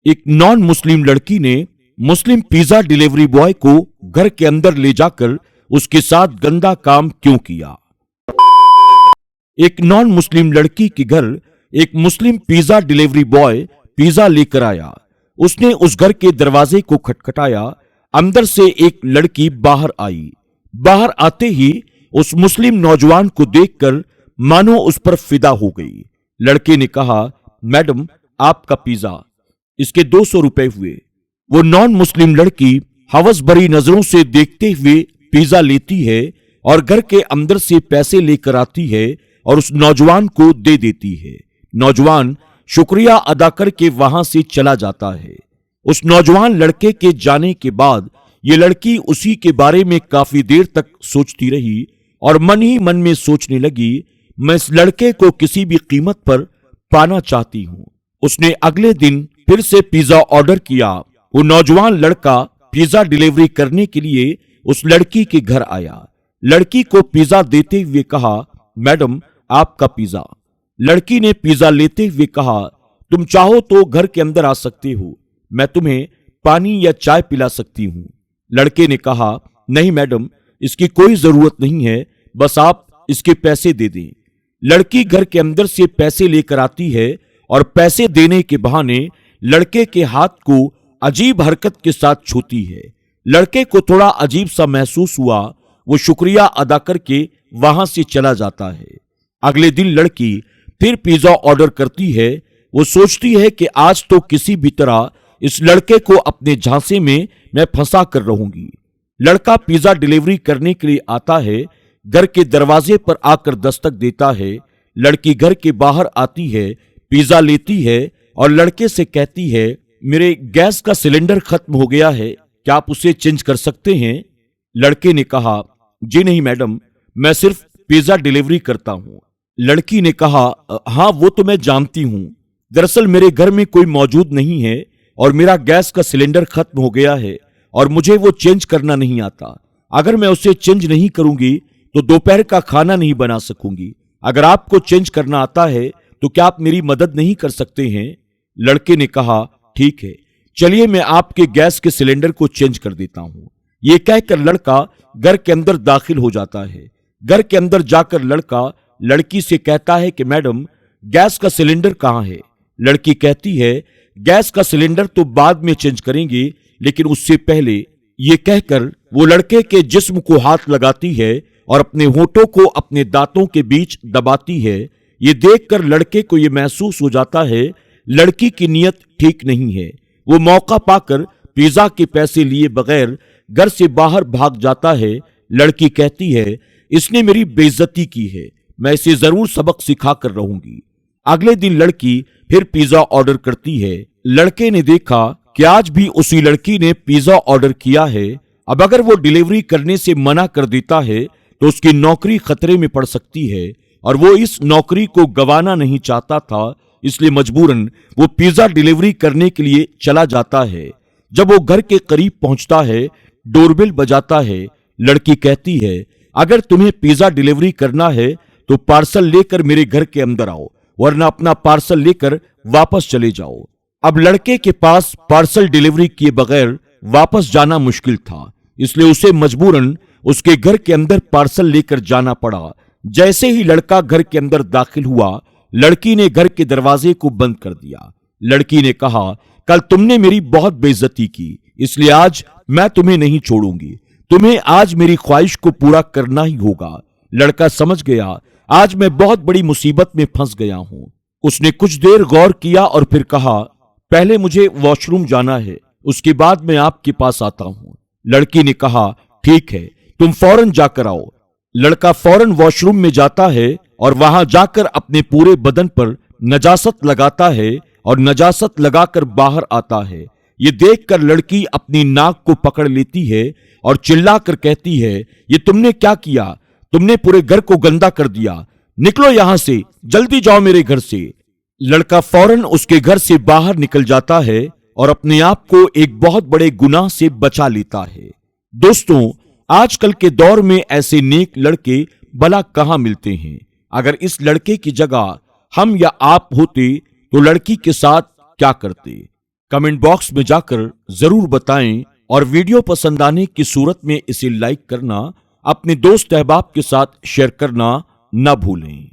एक non Muslim लड़की ने मुस्लिम पिज्जा डिलीवरी बॉय को घर के अंदर ले जाकर उसके साथ गंदा काम क्यों किया। एक नॉन मुस्लिम लड़की के घर एक मुस्लिम पिज्जा डिलीवरी बॉय पिज्जा लेकर आया। उसने उस घर के दरवाजे को खटखटाया। अंदर से एक लड़की बाहर आई। बाहर आते ही उस मुस्लिम नौजवान को देखकर मानो उस पर फिदा हो गई। लड़के ने कहा, मैडम आपका पिज्जा, इसके 200 रुपए हुए। वो नॉन मुस्लिम लड़की हवस भरी नजरों से देखते हुए पिज्जा लेती है और घर के अंदर से पैसे लेकर आती है और उस नौजवान को दे देती है। नौजवान शुक्रिया अदा करके वहां से चला जाता है। उस नौजवान लड़के के जाने के बाद ये लड़की उसी के बारे में काफी देर तक सोचती रही और मन ही मन में सोचने लगी, मैं इस लड़के को किसी भी कीमत पर पाना चाहती हूं। उसने अगले दिन फिर से पिज्जा ऑर्डर किया। वो नौजवान लड़का पिज्जा डिलीवरी करने के लिए उस लड़की के घर आया। लड़की को पिज्जा देते हुए कहा, मैडम आपका पिज्जा। लड़की ने पिज्जा लेते हुए कहा, तुम चाहो तो घर के अंदर आ सकते हो, मैं तुम्हें पानी या चाय पिला सकती हूं। लड़के ने कहा, नहीं मैडम, इसकी कोई जरूरत नहीं है, बस आप इसके पैसे दे दें। लड़की घर के अंदर से पैसे लेकर आती है और पैसे देने के बहाने लड़के के हाथ को अजीब हरकत के साथ छूती है। लड़के को थोड़ा अजीब सा महसूस हुआ। वो शुक्रिया अदा करके वहां से चला जाता है। अगले दिन लड़की फिर पिज्जा ऑर्डर करती है। वो सोचती है कि आज तो किसी भी तरह इस लड़के को अपने झांसे में मैं फंसा कर रहूंगी। लड़का पिज्जा डिलीवरी करने के लिए आता है। घर के दरवाजे पर आकर दस्तक देता है। लड़की घर के बाहर आती है, पिज्जा लेती है और लड़के से कहती है, मेरे गैस का सिलेंडर खत्म हो गया है, क्या आप उसे चेंज कर सकते हैं। लड़के ने कहा, जी नहीं मैडम, मैं सिर्फ पिज्जा डिलीवरी करता हूं। लड़की ने कहा, हाँ वो तो मैं जानती हूं, दरअसल मेरे घर में कोई मौजूद नहीं है और मेरा गैस का सिलेंडर खत्म हो गया है और मुझे वो चेंज करना नहीं आता। अगर मैं उसे चेंज नहीं करूंगी तो दोपहर का खाना नहीं बना सकूंगी। अगर आपको चेंज करना आता है तो क्या आप मेरी मदद नहीं कर सकते हैं। लड़के ने कहा, ठीक है, चलिए मैं आपके गैस के सिलेंडर को चेंज कर देता हूं। यह कहकर लड़का घर के अंदर दाखिल हो जाता है। घर के अंदर जाकर लड़का लड़की से कहता है कि मैडम गैस का सिलेंडर कहां है। लड़की कहती है, गैस का सिलेंडर तो बाद में चेंज करेंगे, लेकिन उससे पहले। ये कहकर वो लड़के के जिस्म को हाथ लगाती है और अपने होठों को अपने दांतों के बीच दबाती है। ये देखकर लड़के को ये महसूस हो जाता है लड़की की नीयत ठीक नहीं है। वो मौका पाकर पिज्जा के पैसे लिए बगैर घर से बाहर भाग जाता है। लड़की कहती है, इसने मेरी बेइज्जती की है, मैं इसे जरूर सबक सिखा कर रहूंगी। अगले दिन लड़की फिर पिज्जा ऑर्डर करती है। लड़के ने देखा कि आज भी उसी लड़की ने पिज्जा ऑर्डर किया है। अब अगर वो डिलीवरी करने से मना कर देता है तो उसकी नौकरी खतरे में पड़ सकती है और वो इस नौकरी को गंवाना नहीं चाहता था, इसलिए मजबूरन वो पिज्जा डिलीवरी करने के लिए चला जाता है। जब वो घर के करीब पहुंचता है, डोरबेल बजाता है। लड़की कहती है, अगर तुम्हें पिज्जा डिलीवरी करना है तो पार्सल लेकर मेरे घर के अंदर आओ, वरना अपना पार्सल लेकर वापस चले जाओ। अब लड़के के पास पार्सल डिलीवरी किए बगैर वापस जाना मुश्किल था, इसलिए उसे मजबूरन उसके घर के अंदर पार्सल लेकर जाना पड़ा। जैसे ही लड़का घर के अंदर दाखिल हुआ, लड़की ने घर के दरवाजे को बंद कर दिया। लड़की ने कहा, कल तुमने मेरी बहुत बेइज्जती की, इसलिए आज मैं तुम्हें नहीं छोड़ूंगी। तुम्हें आज मेरी ख्वाहिश को पूरा करना ही होगा। लड़का समझ गया, आज मैं बहुत बड़ी मुसीबत में फंस गया हूं। उसने कुछ देर गौर किया और फिर कहा, पहले मुझे वॉशरूम जाना है, उसके बाद मैं आपके पास आता हूं। लड़की ने कहा, ठीक है, तुम फौरन जाकर आओ। लड़का फौरन वॉशरूम में जाता है और वहां जाकर अपने पूरे बदन पर नजासत लगाता है और नजासत लगाकर बाहर आता है। ये देखकर लड़की अपनी नाक को पकड़ लेती है और चिल्लाकर कहती है, ये तुमने क्या किया, तुमने पूरे घर को गंदा कर दिया, निकलो यहां से, जल्दी जाओ मेरे घर से। लड़का फौरन उसके घर से बाहर निकल जाता है और अपने आप को एक बहुत बड़े गुनाह से बचा लेता है। दोस्तों, आजकल के दौर में ऐसे नेक लड़के भला कहां मिलते हैं। अगर इस लड़के की जगह हम या आप होते तो लड़की के साथ क्या करते। कमेंट बॉक्स में जाकर जरूर बताएं और वीडियो पसंद आने की सूरत में इसे लाइक करना, अपने दोस्त अहबाब के साथ शेयर करना ना भूलें।